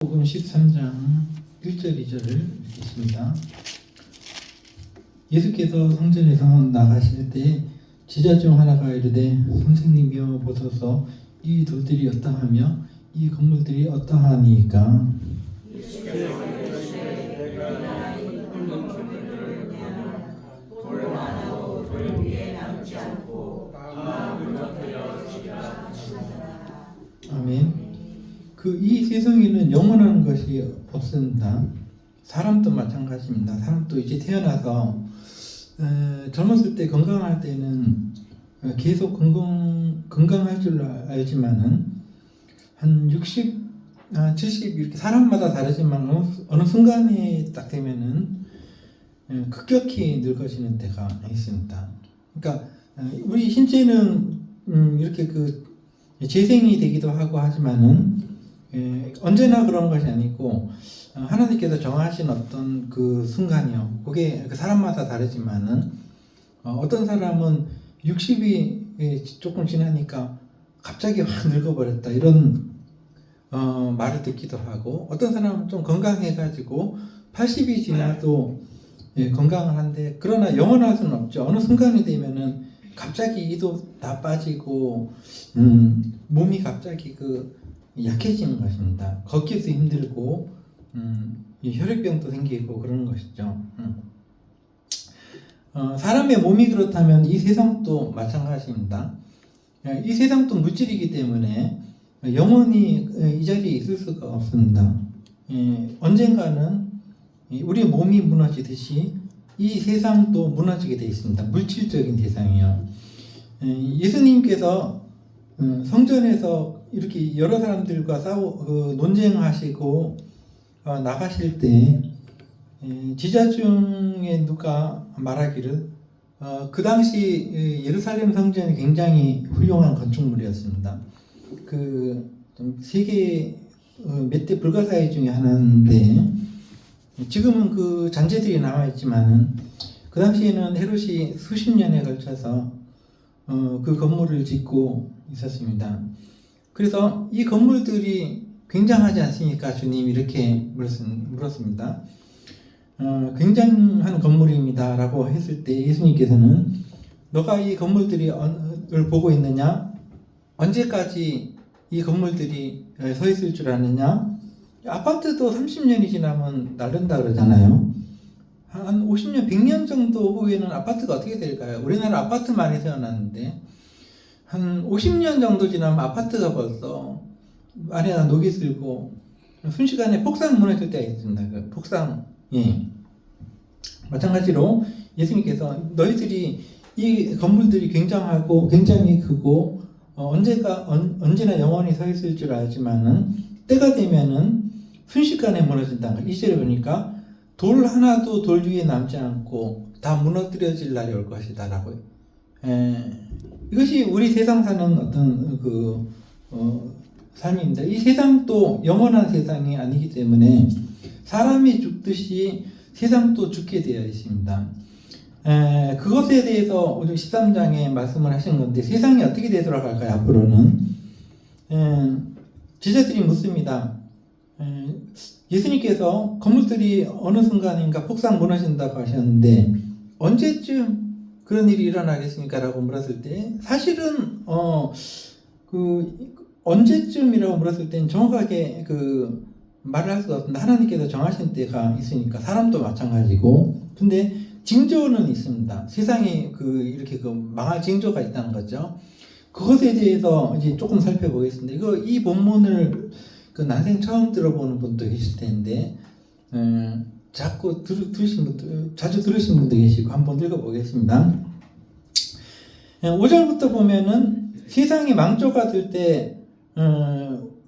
복음 13장 1절 2절을 읽겠습니다. 예수께서 성전에서 나가실 때 제자 중 하나가 이르되 선생님이여 보소서 이 돌들이 어떠하며 이 건물들이 어떠하니까. 아멘. 이 세상에는 영원한 것이 없습니다. 사람도 마찬가지입니다. 사람도 이제 태어나서 젊었을 때 건강할 때는 계속 건강할 줄 알지만은 한 60, 70 이렇게 사람마다 다르지만 어느 순간에 딱 되면은 급격히 늙어지는 때가 있습니다. 그러니까 우리 신체는 이렇게 재생이 되기도 하고 하지만은 언제나 그런 것이 아니고 하나님께서 정하신 어떤 그 순간이요. 그게 사람마다 다르지만은 어떤 사람은 60이 조금 지나니까 갑자기 확 늙어버렸다 이런 말을 듣기도 하고, 어떤 사람은 좀 건강해가지고 80이 지나도 건강을 한데, 그러나 영원할 수는 없죠. 어느 순간이 되면은 갑자기 이도 다 빠지고 몸이 갑자기 약해지는 것입니다. 걷기도 힘들고 혈액병도 생기고 그런 것이죠. 사람의 몸이 그렇다면 이 세상도 마찬가지입니다. 이 세상도 물질이기 때문에 영원히 이 자리에 있을 수가 없습니다. 언젠가는 우리 몸이 무너지듯이 이 세상도 무너지게 되어 있습니다. 물질적인 세상이요. 예수님께서 성전에서 이렇게 여러 사람들과 논쟁하시고 나가실 때 제자 중에 누가 말하기를 그 당시 예루살렘 성전이 굉장히 훌륭한 건축물이었습니다. 좀 세계 몇 대 불가사의 중에 하나인데, 지금은 그 잔재들이 남아있지만은 그 당시에는 헤롯이 수십 년에 걸쳐서 그 건물을 짓고 있었습니다. 그래서 이 건물들이 굉장하지 않습니까? 주님이 이렇게 물었습니다. 굉장한 건물입니다 라고 했을 때 예수님께서는 너가 이 건물들을 보고 있느냐? 언제까지 이 건물들이 서 있을 줄 아느냐? 아파트도 30년이 지나면 날른다 그러잖아요. 한 50년, 100년 정도 후에는 아파트가 어떻게 될까요? 우리나라 아파트 많이 세워놨는데 한 50년 정도 지나면 아파트가 벌써 안에다 녹이 슬고 순식간에 폭삭 무너질 때가 있습니다. 폭삭. 마찬가지로 예수님께서 너희들이 이 건물들이 굉장하고 굉장히 크고 언제나 영원히 서 있을 줄 알지만은 때가 되면은 순식간에 무너진다는 거. 2절에 보니까 돌 하나도 돌 위에 남지 않고 다 무너뜨려질 날이 올 것이다 라고요. 이것이 우리 세상 사는 어떤 삶입니다. 이 세상도 영원한 세상이 아니기 때문에 사람이 죽듯이 세상도 죽게 되어 있습니다. 그것에 대해서 오늘 13장에 말씀을 하신 건데, 세상이 어떻게 되도록 할까요? 앞으로는 제자들이 묻습니다. 예수님께서 건물들이 어느 순간인가 폭삭 무너진다고 하셨는데 언제쯤 그런 일이 일어나겠습니까? 라고 물었을 때, 사실은 언제쯤이라고 물었을 때는 정확하게 말을 할 수가 없습니다. 하나님께서 정하신 때가 있으니까. 사람도 마찬가지고. 근데 징조는 있습니다. 세상이 이렇게 망할 징조가 있다는 거죠. 그것에 대해서 이제 조금 살펴보겠습니다. 이 본문을 난생 처음 들어보는 분도 계실 텐데, 자주 들으신 분도 계시고, 한번 읽어보겠습니다. 5절부터 보면은 세상이 망조가 될 때,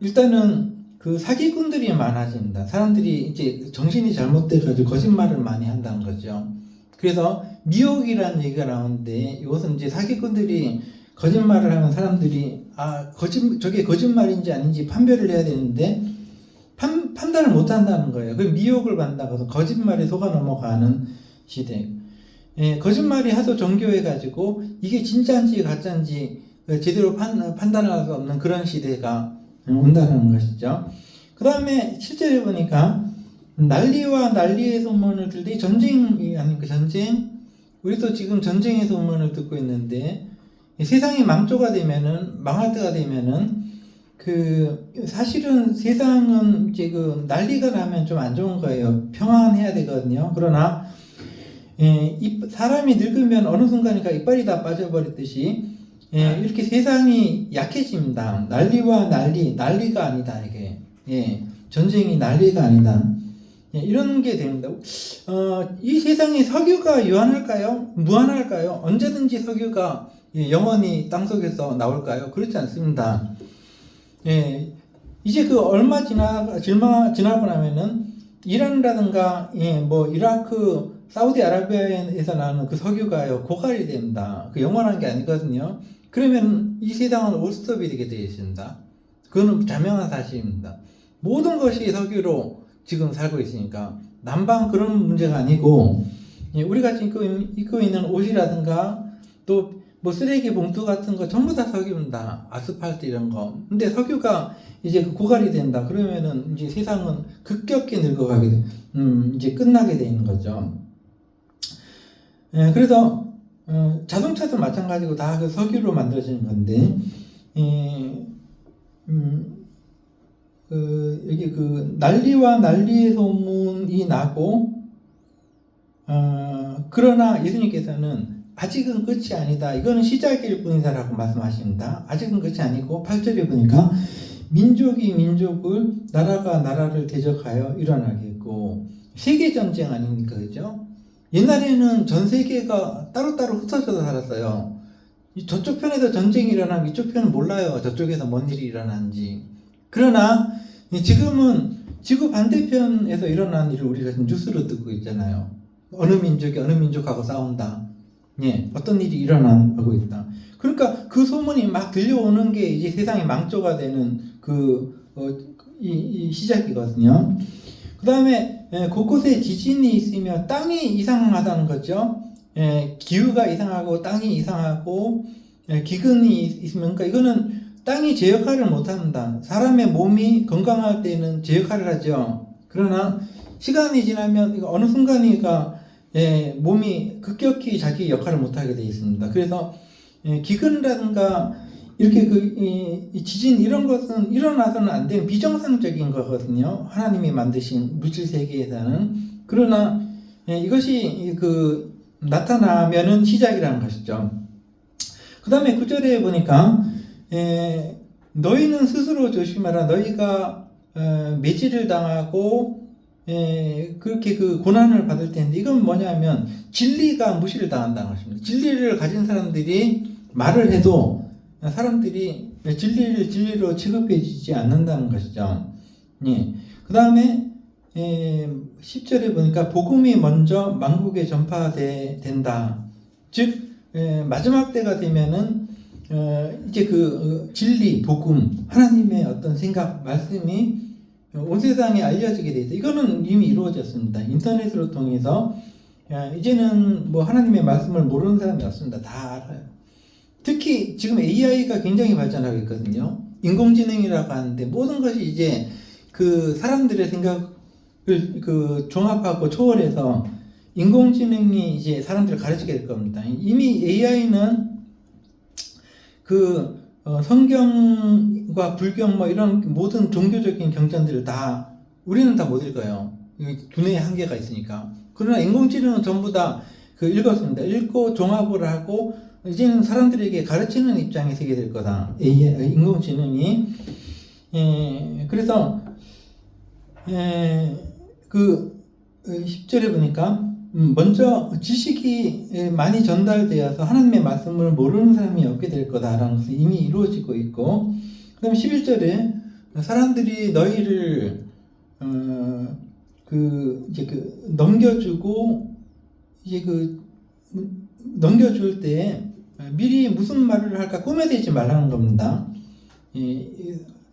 일단은 사기꾼들이 많아집니다. 사람들이 이제 정신이 잘못돼가지고 거짓말을 많이 한다는 거죠. 그래서 미혹이라는 얘기가 나오는데, 이것은 이제 사기꾼들이 거짓말을 하면 사람들이 저게 거짓말인지 아닌지 판별을 해야 되는데 판단을 못 한다는 거예요. 그 미혹을 받는다고 거짓말에 속아 넘어가는 시대. 거짓말이 하도 정교해가지고 이게 진짜인지 가짜인지 제대로 판단할 수 없는 그런 시대가 온다는 것이죠. 그 다음에 실제로 보니까 난리와 난리의 소문을 들때 전쟁이 아닙니까? 전쟁. 우리도 지금 전쟁의 소문을 듣고 있는데 세상이 망조가 되면은 망할 때가 되면은 사실은 세상은 이제 난리가 나면 좀 안 좋은 거예요. 평안해야 되거든요. 그러나 사람이 늙으면 어느 순간인가 이빨이 다 빠져버렸듯이 이렇게 세상이 약해집니다. 난리와 난리가 아니다 이게. 전쟁이 난리가 아니다. 이런 게 됩니다. 이 세상에 석유가 유한할까요? 무한할까요? 언제든지 석유가 영원히 땅속에서 나올까요? 그렇지 않습니다. 이제 얼마 지나고 나면은 이란이라든가 뭐 이라크, 사우디아라비아에서 나오는 그 석유가요 고갈이 됩니다. 영원한 게 아니거든요. 그러면 이 세상은 올스톱이 되게 되어 있습니다. 그거는 자명한 사실입니다. 모든 것이 석유로 지금 살고 있으니까 난방 그런 문제가 아니고 우리가 지금 입고 있는 옷이라든가 또 뭐 쓰레기 봉투 같은 거 전부 다 석유입니다. 아스팔트 이런 거. 근데 석유가 이제 고갈이 된다. 그러면은 이제 세상은 급격히 늙어가게 돼. 이제 끝나게 되는 거죠. 그래서 자동차도 마찬가지고 다 석유로 만들어지는 건데 여기 난리와 난리의 소문이 나고 그러나 예수님께서는 아직은 끝이 아니다. 이거는 시작일 뿐이다라고 말씀하십니다. 아직은 끝이 아니고 8절에 보니까 민족이 민족을 나라가 나라를 대적하여 일어나겠고 세계전쟁 아닙니까? 그죠? 옛날에는 전 세계가 따로따로 흩어져서 살았어요. 저쪽 편에서 전쟁이 일어나면 이쪽 편은 몰라요. 저쪽에서 뭔 일이 일어나는지. 그러나 지금은 지구 반대편에서 일어난 일을 우리가 지금 뉴스로 듣고 있잖아요. 어느 민족이 어느 민족하고 싸운다. 어떤 일이 일어나고 있다. 그러니까 그 소문이 막 들려오는 게 이제 세상이 망조가 되는 이 시작이거든요. 그 다음에 곳곳에 지진이 있으며 땅이 이상하다는 거죠. 기후가 이상하고 땅이 이상하고 기근이 있으면 그러니까 이거는 땅이 제 역할을 못한다. 사람의 몸이 건강할 때는 제 역할을 하죠. 그러나 시간이 지나면 어느 순간이가 몸이 급격히 자기 역할을 못하게 되어 있습니다. 그래서 기근이라든가 이렇게 이 지진 이런 것은 일어나서는 안 되는 비정상적인 거거든요. 하나님이 만드신 물질 세계에서는. 그러나 이것이 나타나면은 시작이라는 것이죠. 그 다음에 9절에 보니까 너희는 스스로 조심하라. 너희가 매질을 당하고 그렇게 고난을 받을 텐데 이건 뭐냐면 진리가 무시를 당한다는 것입니다. 진리를 가진 사람들이 말을 해도 사람들이 진리를 진리로 취급해 주지 않는다는 것이죠. 그 다음에 10절에 보니까 복음이 먼저 만국에 전파된다. 즉 마지막 때가 되면은 이제 진리, 복음, 하나님의 어떤 생각, 말씀이 온 세상에 알려지게 돼 있다. 이거는 이미 이루어졌습니다. 인터넷으로 통해서 이제는 뭐 하나님의 말씀을 모르는 사람이 없습니다. 다 알아요. 특히 지금 AI가 굉장히 발전하고 있거든요. 인공지능이라고 하는데 모든 것이 이제 사람들의 생각을 종합하고 초월해서 인공지능이 이제 사람들을 가르치게 될 겁니다. 이미 AI는 성경과 불경 뭐 이런 모든 종교적인 경전들을 우리는 다 못 읽어요. 두뇌의 한계가 있으니까. 그러나 인공지능은 전부 다 읽었습니다. 읽고 종합을 하고 이제는 사람들에게 가르치는 입장에 서게 될 거다. 인공지능이. 그래서 10절에 보니까 먼저 지식이 많이 전달되어서 하나님의 말씀을 모르는 사람이 없게 될 거다라는 것이 이미 이루어지고 있고, 그 다음에 11절에 사람들이 너희를 넘겨주고 이제 넘겨줄 때 미리 무슨 말을 할까 꾸며대지 말라는 겁니다.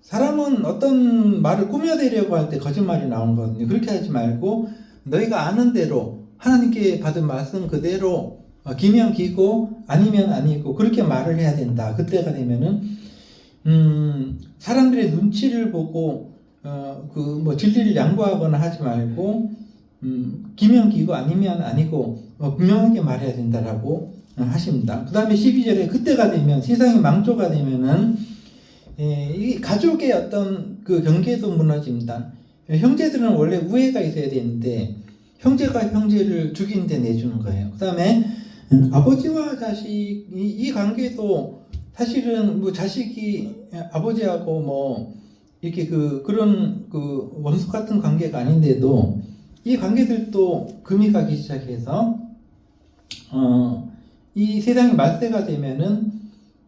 사람은 어떤 말을 꾸며대려고 할 때 거짓말이 나오는 거거든요. 그렇게 하지 말고 너희가 아는 대로 하나님께 받은 말씀 그대로 기면 기고 아니면 아니고 그렇게 말을 해야 된다. 그때가 되면은 사람들의 눈치를 보고 그 뭐 진리를 양보하거나 하지 말고 기면 기고 아니면 아니고 분명하게 말해야 된다라고 하십니다. 그 다음에 12절에 그때가 되면 세상이 망조가 되면은 이 가족의 어떤 그 경계도 무너집니다. 형제들은 원래 우애가 있어야 되는데 형제가 형제를 죽이는데 내주는 거예요. 그 다음에 아버지와 자식 이 관계도 사실은 뭐 자식이 아버지하고 뭐 이렇게 그런 원수 같은 관계가 아닌데도 이 관계들도 금이 가기 시작해서 이 세상이 말세가 되면은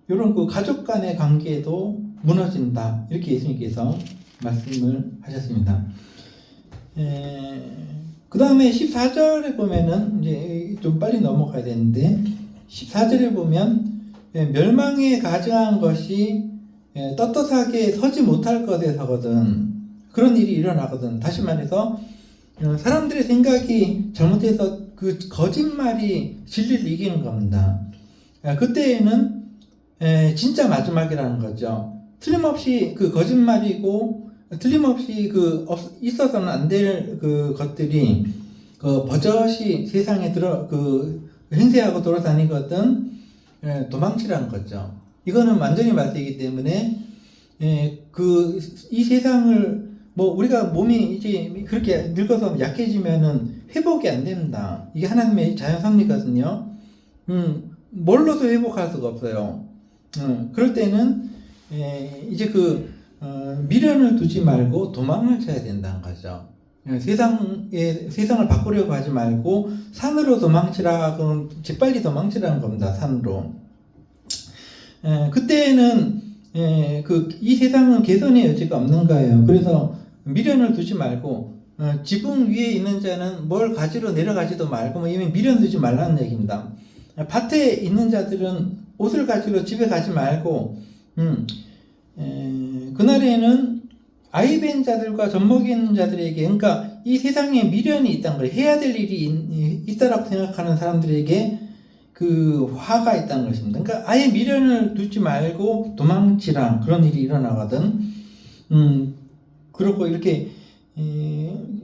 이런 그 가족 간의 관계도 무너진다 이렇게 예수님께서 말씀을 하셨습니다. 그 다음에 14절에 보면은 이제 좀 빨리 넘어가야 되는데 14절에 보면 멸망에 가증한 것이 떳떳하게 서지 못할 것에 서거든 그런 일이 일어나거든. 다시 말해서 사람들의 생각이 잘못해서 그 거짓말이 진리를 이기는 겁니다. 그때에는 진짜 마지막이라는 거죠. 틀림없이 그 거짓말이고 틀림없이 있어서는 안 될 그 것들이 버젓이 세상에 행세하고 돌아다니거든 도망치라는 거죠. 이거는 완전히 말세이기 때문에 이 세상을 뭐 우리가 몸이 이제 그렇게 늙어서 약해지면은 회복이 안 됩니다. 이게 하나님의 자연 섭리거든요. 뭘로도 회복할 수가 없어요. 그럴 때는 이제 미련을 두지 말고 도망을 쳐야 된다는 거죠. 세상을 바꾸려고 하지 말고 산으로 도망치라, 그럼 재빨리 도망치라는 겁니다. 산으로. 그때는 이 세상은 개선의 여지가 없는 거예요. 그래서 미련을 두지 말고 지붕 위에 있는 자는 뭘 가지러 내려가지도 말고 이미 미련 두지 말라는 얘기입니다. 밭에 있는 자들은 옷을 가지러 집에 가지 말고 그날에는 아이벤 자들과 젖먹이 있는 자들에게, 그러니까 이 세상에 미련이 있다는 걸, 해야 될 일이 있다라고 생각하는 사람들에게 그 화가 있다는 것입니다. 그러니까 아예 미련을 두지 말고 도망치라, 그런 일이 일어나거든. 그렇고 이렇게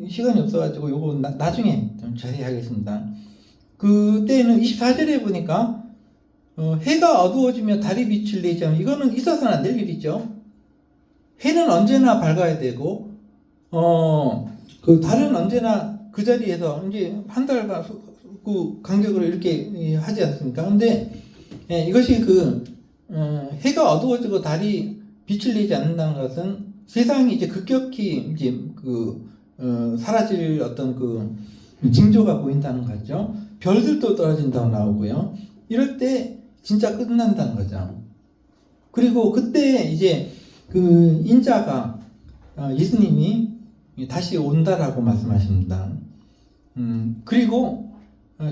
시간이 없어가지고 요거 나중에 좀 자세히 하겠습니다. 그때는 24절에 보니까 해가 어두워지며 달이 빛을 내지 않으면, 이거는 있어서는 안 될 일이죠. 해는 언제나 밝아야 되고 그 달은 언제나 그 자리에서 이제 한 달간 그 간격으로 이렇게 하지 않습니까? 근데 이것이 해가 어두워지고 달이 빛을 내지 않는다는 것은 세상이 이제 급격히 이제 사라질 어떤 징조가 보인다는 거죠. 별들도 떨어진다고 나오고요. 이럴 때 진짜 끝난다는 거죠. 그리고 그때 이제 인자가 예수님이 다시 온다라고 말씀하십니다. 그리고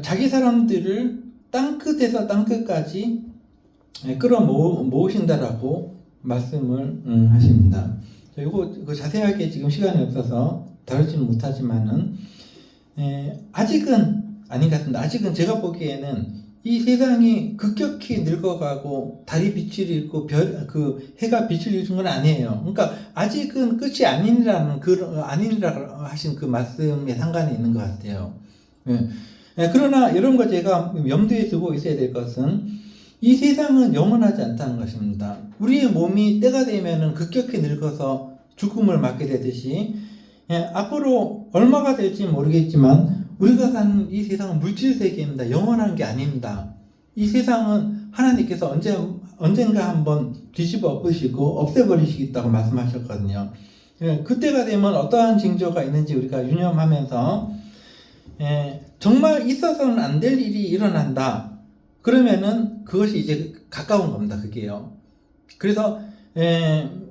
자기 사람들을 땅끝에서 땅끝까지 끌어모으신다라고 말씀을 하십니다. 이거 자세하게 지금 시간이 없어서 다루지는 못하지만은 아직은 아닌 것 같습니다. 아직은 제가 보기에는 이 세상이 급격히 늙어가고 달이 빛을 잃고 해가 빛을 잃은 건 아니에요. 그러니까 아직은 끝이 아니라고 하신 그 말씀에 상관이 있는 것 같아요. 그러나 이런 거 제가 염두에 두고 있어야 될 것은 이 세상은 영원하지 않다는 것입니다. 우리의 몸이 때가 되면은 급격히 늙어서 죽음을 맞게 되듯이 앞으로 얼마가 될지 모르겠지만 우리가 사는 이 세상은 물질 세계입니다. 영원한 게 아닙니다. 이 세상은 하나님께서 언젠가 한번 뒤집어 엎으시고 없애버리시겠다고 말씀하셨거든요. 그때가 되면 어떠한 징조가 있는지 우리가 유념하면서 정말 있어서는 안 될 일이 일어난다. 그러면은 그것이 이제 가까운 겁니다. 그게요. 그래서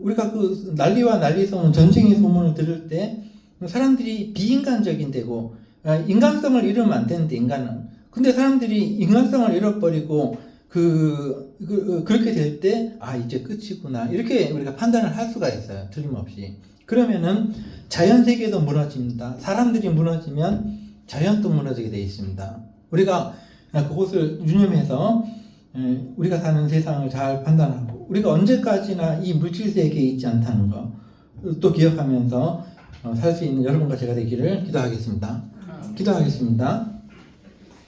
우리가 난리와 난리소문, 전쟁의 소문을 들을 때 사람들이 비인간적인 데고 인간성을 잃으면 안 되는데, 인간은. 근데 사람들이 인간성을 잃어버리고 그렇게 될 때 이제 끝이구나, 이렇게 우리가 판단을 할 수가 있어요. 틀림없이. 그러면은 자연 세계도 무너집니다. 사람들이 무너지면 자연도 무너지게 되어 있습니다. 우리가 그것을 유념해서 우리가 사는 세상을 잘 판단하고, 우리가 언제까지나 이 물질 세계에 있지 않다는 거, 또 기억하면서 살 수 있는 여러분과 제가 되기를 기도하겠습니다. 기도하겠습니다.